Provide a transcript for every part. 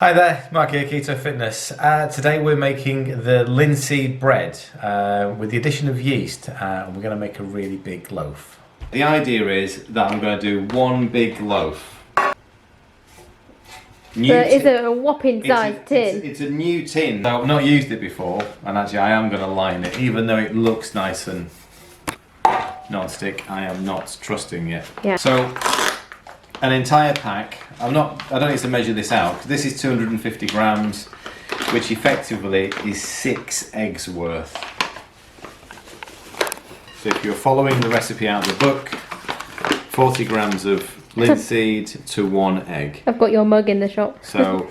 Hi there, Mark here, Keto Fitness. Today we're making the linseed bread with the addition of yeast. We're going to make a really big loaf. The idea is that I'm going to do one big loaf. It's a whopping size tin. It's a new tin. So I've not used it before, and actually I am going to line it. Even though it looks nice and non-stick, I am not trusting it. Yeah. So an entire pack. I don't need to measure this out. This is 250 grams, which effectively is 6 eggs worth. So if you're following the recipe out of the book, 40 grams of linseed to 1 egg. I've got your mug in the shop. So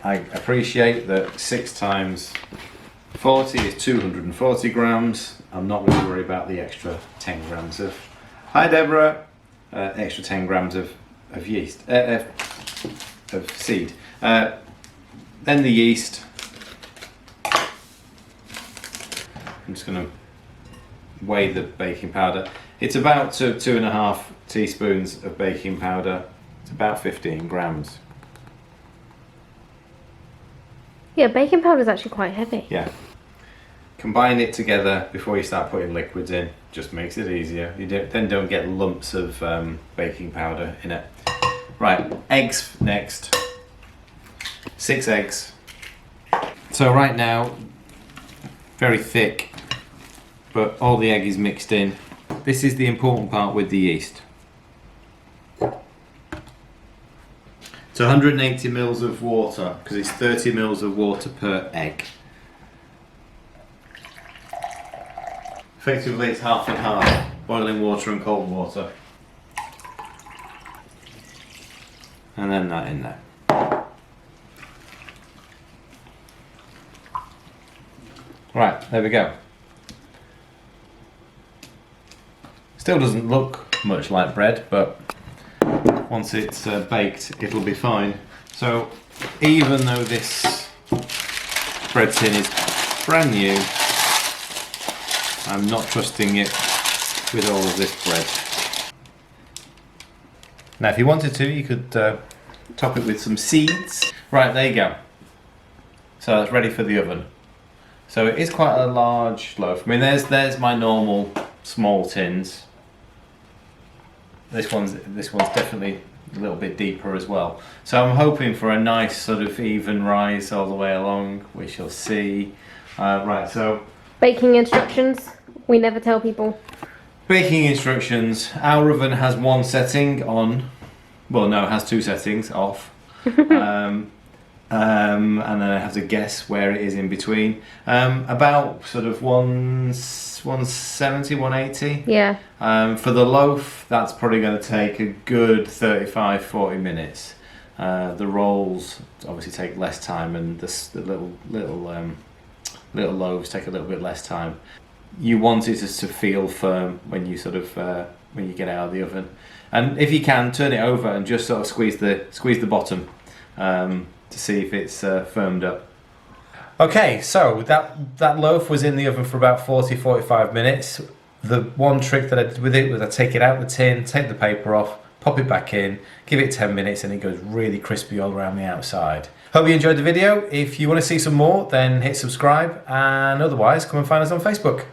I appreciate that 6 times 40 is 240 grams. I'm not going to worry about the extra 10 grams of, hi Deborah, extra 10 grams of yeast, of seed. Then the yeast. I'm just going to weigh the baking powder. It's about 2.5 teaspoons of baking powder. It's about 15 grams. Yeah, baking powder is actually quite heavy. Yeah. Combine it together before you start putting liquids in. Just makes it easier. You don't get lumps of baking powder in it. Right, eggs next. 6 eggs. So right now, very thick, but all the egg is mixed in. This is the important part with the yeast. It's 180 mils of water, because it's 30 mils of water per egg. Effectively it's half and half, boiling water and cold water. And then that in there. Right, there we go. Still doesn't look much like bread, but once it's baked, it'll be fine. So even though this bread tin is brand new, I'm not trusting it with all of this bread. Now if you wanted to, you could top it with some seeds. Right, there you go. So that's ready for the oven. So it is quite a large loaf. I mean, there's my normal small tins. This one's definitely a little bit deeper as well. So I'm hoping for a nice sort of even rise all the way along. We shall see. Right, so Baking instructions, we never tell people. baking instructions. Our oven has one setting on. Well, no, it has 2 settings off. And then I have to guess where it is in between. About sort of 170, 180. Yeah. For the loaf, that's probably going to take a good 35, 40 minutes. The rolls obviously take less time, and the little loaves take a little bit less time. You want it to feel firm when you when you get out of the oven, and if you can, turn it over and just sort of squeeze the bottom to see if it's firmed up. Okay, so that loaf was in the oven for about 40-45 minutes. The one trick that I did with it was I take it out of the tin, take the paper off, pop it back in, give it 10 minutes, and it goes really crispy all around the outside. Hope you enjoyed the video. If you want to see some more, then hit subscribe, and otherwise come and find us on Facebook.